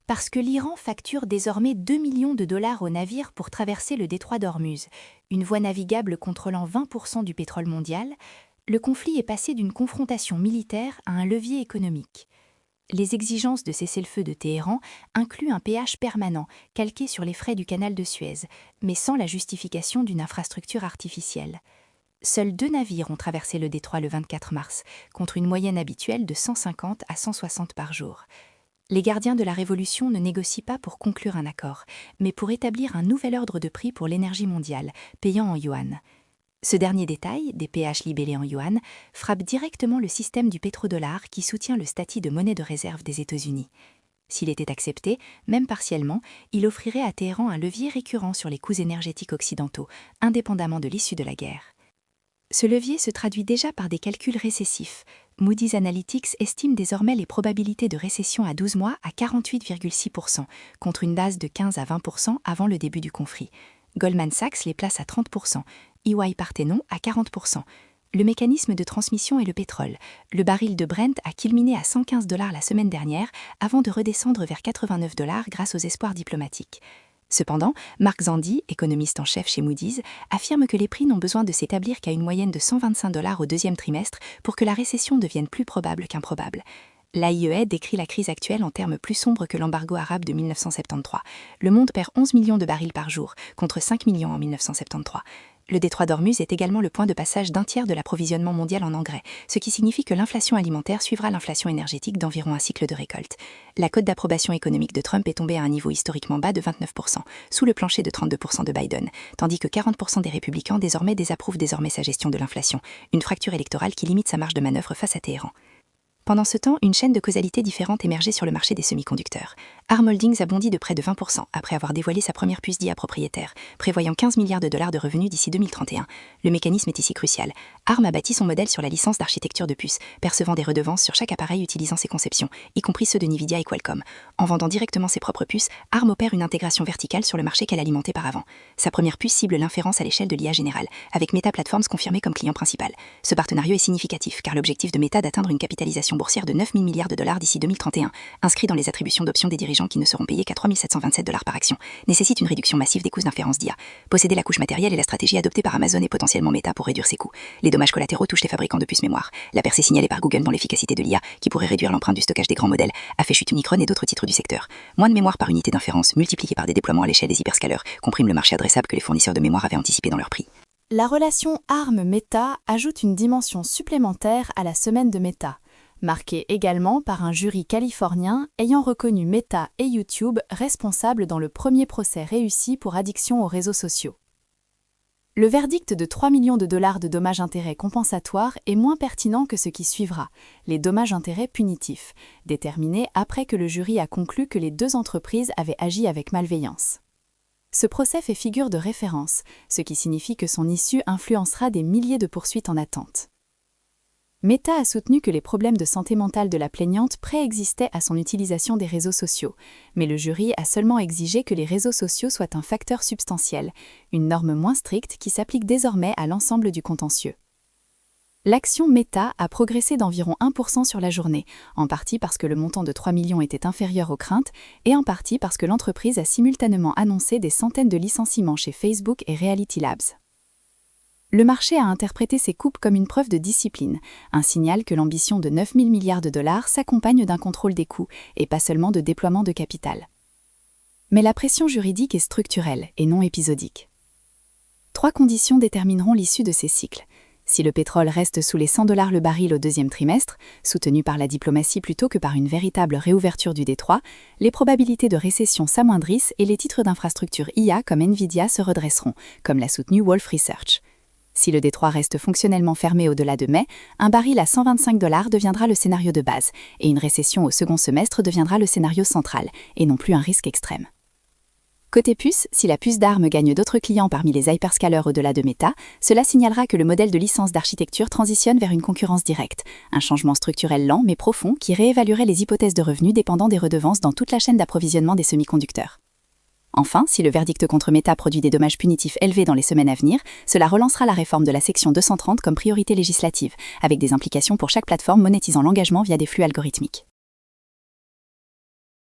Parce que l'Iran facture désormais 2 millions de dollars aux navires pour traverser le détroit d'Ormuz, une voie navigable contrôlant 20% du pétrole mondial, le conflit est passé d'une confrontation militaire à un levier économique. Les exigences de cessez-le-feu de Téhéran incluent un péage permanent, calqué sur les frais du canal de Suez, mais sans la justification d'une infrastructure artificielle. Seuls 2 navires ont traversé le détroit le 24 mars, contre une moyenne habituelle de 150 à 160 par jour. Les gardiens de la Révolution ne négocient pas pour conclure un accord, mais pour établir un nouvel ordre de prix pour l'énergie mondiale, payant en yuan. Ce dernier détail, des péages libellés en yuan, frappe directement le système du pétrodollar qui soutient le statut de monnaie de réserve des États-Unis. S'il était accepté, même partiellement, il offrirait à Téhéran un levier récurrent sur les coûts énergétiques occidentaux, indépendamment de l'issue de la guerre. Ce levier se traduit déjà par des calculs récessifs. Moody's Analytics estime désormais les probabilités de récession à 12 mois à 48,6%, contre une base de 15 à 20% avant le début du conflit. Goldman Sachs les place à 30%, EY Parthenon à 40%. Le mécanisme de transmission est le pétrole. Le baril de Brent a culminé à 115 $ la semaine dernière, avant de redescendre vers 89 $ grâce aux espoirs diplomatiques. Cependant, Mark Zandi, économiste en chef chez Moody's, affirme que les prix n'ont besoin de s'établir qu'à une moyenne de 125 $ au deuxième trimestre pour que la récession devienne plus probable qu'improbable. L'AIEA décrit la crise actuelle en termes plus sombres que l'embargo arabe de 1973. Le monde perd 11 millions de barils par jour, contre 5 millions en 1973. Le détroit d'Ormuz est également le point de passage d'un tiers de l'approvisionnement mondial en engrais, ce qui signifie que l'inflation alimentaire suivra l'inflation énergétique d'environ un cycle de récolte. La cote d'approbation économique de Trump est tombée à un niveau historiquement bas de 29%, sous le plancher de 32% de Biden, tandis que 40% des républicains désapprouvent sa gestion de l'inflation, une fracture électorale qui limite sa marge de manœuvre face à Téhéran. Pendant ce temps, une chaîne de causalité différente émergeait sur le marché des semi-conducteurs. ARM Holdings a bondi de près de 20% après avoir dévoilé sa première puce d'IA propriétaire, prévoyant 15 milliards de dollars de revenus d'ici 2031. Le mécanisme est ici crucial. ARM a bâti son modèle sur la licence d'architecture de puce, percevant des redevances sur chaque appareil utilisant ses conceptions, y compris ceux de Nvidia et Qualcomm. En vendant directement ses propres puces, ARM opère une intégration verticale sur le marché qu'elle alimentait par avant. Sa première puce cible l'inférence à l'échelle de l'IA générale, avec Meta Platforms confirmé comme client principal. Ce partenariat est significatif, car l'objectif de Meta d'atteindre une capitalisation boursière de 9 000 milliards de dollars d'ici 2031, inscrit dans les attributions d'options des dirigeants qui ne seront payés qu'à 3 727 $ par action, nécessite une réduction massive des coûts d'inférence d'IA. Posséder la couche matérielle est la stratégie adoptée par Amazon et potentiellement Meta pour réduire ses coûts. Les dommages collatéraux touchent les fabricants de puces mémoire. La percée signalée par Google dans l'efficacité de l'IA, qui pourrait réduire l'empreinte du stockage des grands modèles, a fait chute Unicron et d'autres titres du secteur. Moins de mémoire par unité d'inférence, multipliée par des déploiements à l'échelle des hyperscaleurs, comprime le marché adressable que les fournisseurs de mémoire avaient anticipé dans leur prix. La relation ARM-Meta ajoute une dimension supplémentaire à la semaine de Meta, marquée également par un jury californien ayant reconnu Meta et YouTube responsables dans le premier procès réussi pour addiction aux réseaux sociaux. Le verdict de 3 millions de dollars de dommages-intérêts compensatoires est moins pertinent que ce qui suivra, les dommages-intérêts punitifs, déterminés après que le jury a conclu que les deux entreprises avaient agi avec malveillance. Ce procès fait figure de référence, ce qui signifie que son issue influencera des milliers de poursuites en attente. Meta a soutenu que les problèmes de santé mentale de la plaignante préexistaient à son utilisation des réseaux sociaux, mais le jury a seulement exigé que les réseaux sociaux soient un facteur substantiel, une norme moins stricte qui s'applique désormais à l'ensemble du contentieux. L'action Meta a progressé d'environ 1% sur la journée, en partie parce que le montant de 3 millions était inférieur aux craintes, et en partie parce que l'entreprise a simultanément annoncé des centaines de licenciements chez Facebook et Reality Labs. Le marché a interprété ces coupes comme une preuve de discipline, un signal que l'ambition de 9 000 milliards de dollars s'accompagne d'un contrôle des coûts et pas seulement de déploiement de capital. Mais la pression juridique est structurelle et non épisodique. 3 conditions détermineront l'issue de ces cycles. Si le pétrole reste sous les 100 $ le baril au deuxième trimestre, soutenu par la diplomatie plutôt que par une véritable réouverture du détroit, les probabilités de récession s'amoindrissent et les titres d'infrastructure IA comme Nvidia se redresseront, comme l'a soutenu Wolfe Research. Si le détroit reste fonctionnellement fermé au-delà de mai, un baril à 125 $ deviendra le scénario de base, et une récession au second semestre deviendra le scénario central, et non plus un risque extrême. Côté puce, si la puce d'ARM gagne d'autres clients parmi les hyperscalers au-delà de Meta, cela signalera que le modèle de licence d'architecture transitionne vers une concurrence directe, un changement structurel lent mais profond qui réévaluerait les hypothèses de revenus dépendant des redevances dans toute la chaîne d'approvisionnement des semi-conducteurs. Enfin, si le verdict contre Meta produit des dommages punitifs élevés dans les semaines à venir, cela relancera la réforme de la section 230 comme priorité législative, avec des implications pour chaque plateforme monétisant l'engagement via des flux algorithmiques.